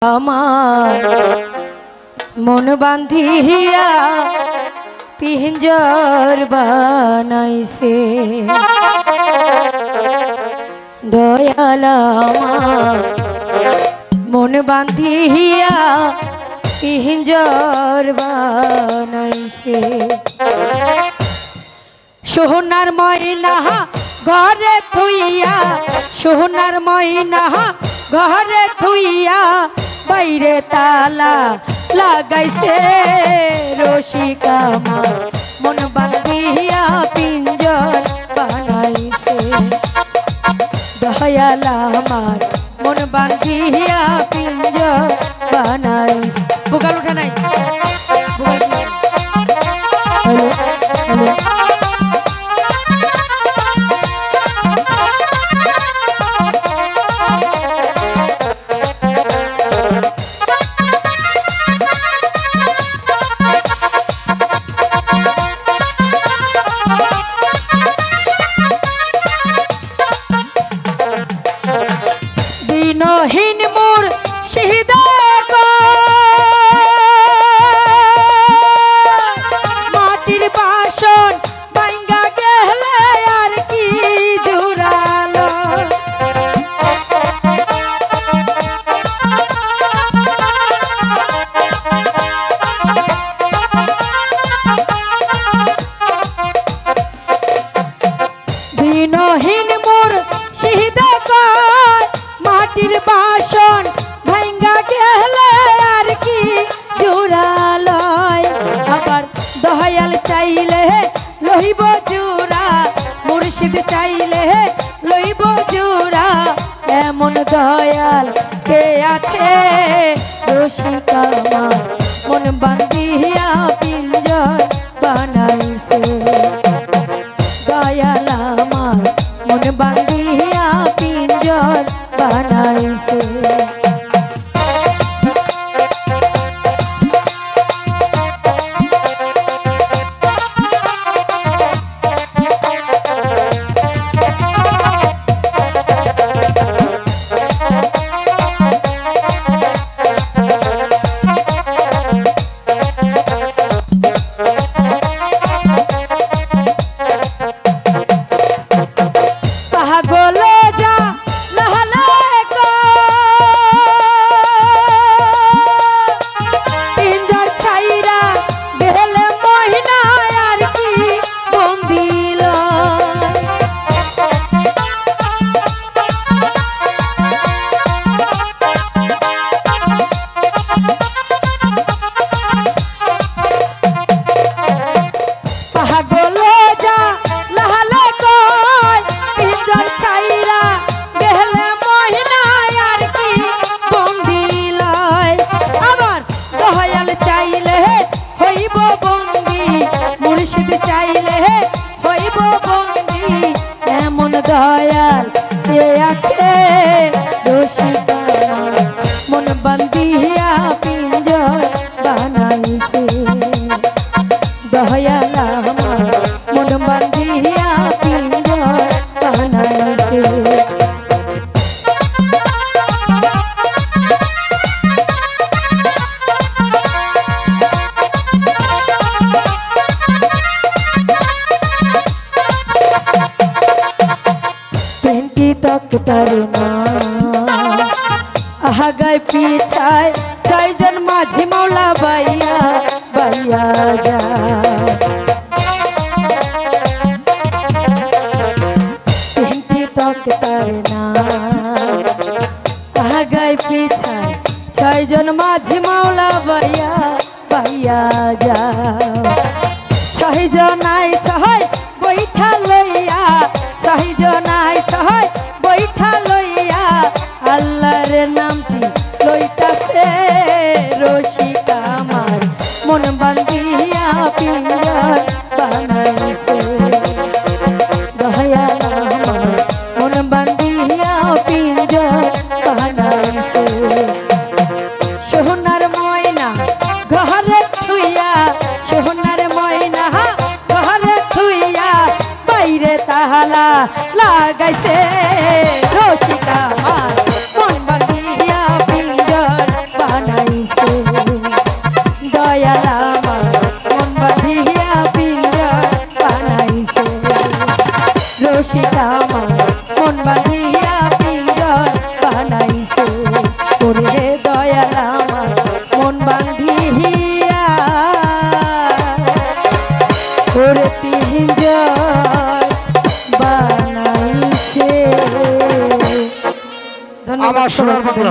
আমার মন বান্ধিয়া পিঞ্জর বানাইছে দয়াল আমার মন বান্ধিয়া পিঞ্জর বানাইছে সোনার ময়না ঘরে থুইয়া সোনার ময়না ঘরে থুইয়া বাইরে তালা লাগাইছে রসিকা আমার মন বান্ধিয়া পিঞ্জর বানাইছে দয়াল আমার মন বান্ধিয়া পিঞ্জর বানাইছে বুকাল উঠা নাই দিনহীন মোর শহীদা মাটির বাসন ভাঙ্গা গেলে আর কি জুড়ালো দিনহীন মোর শহীদা মাটির বাসন ভাঙ্গা গেলে আর কি জোড়ালয় আবার দয়াল চাইলে লইব জোড়া মুর্শিদ চাইলে লইব জোড়া এমন দয়াল কে আছে রসিকা আমার মন বান্ধিয়া পিঞ্জর বানাইছে দয়াল আমার মন বান্ধিয়া পিঞ্জর বানাইছে দয়াল কে আছে রসিকা মন বান্ধিয়া পিঞ্জর বানাইছে দয়াল আমার মন বান্ধিয়া পিঞ্জর বানাইছে तकतर ना आगाय पीछाय छयजन माझी मौला बैया बैया जा तकतर ना आगाय पीछाय छयजन माझी मौला बैया बैया जा छयजनाय छय बैठा लइया छयजनाय छय बैठा लइया आल्लाहर नामटी लइताছে রসিকা আমার মন বান্ধিয়া পিঞ্জর বানাইছে দয়াল আমার মন বান্ধিয়া পিঞ্জর বানাইছে সোনার ময়না ঘরে থুইয়া সোনার ময়না ঘরে থুইয়া বাইরে তালা লাগাইছে রসিকা আমার মন বান্ধিয়া পিঞ্জর ওরে দয়াল আমার মন বান্ধিয়া ওরে পিঞ্জর বানাইছে। আমার সোনার বাংলা।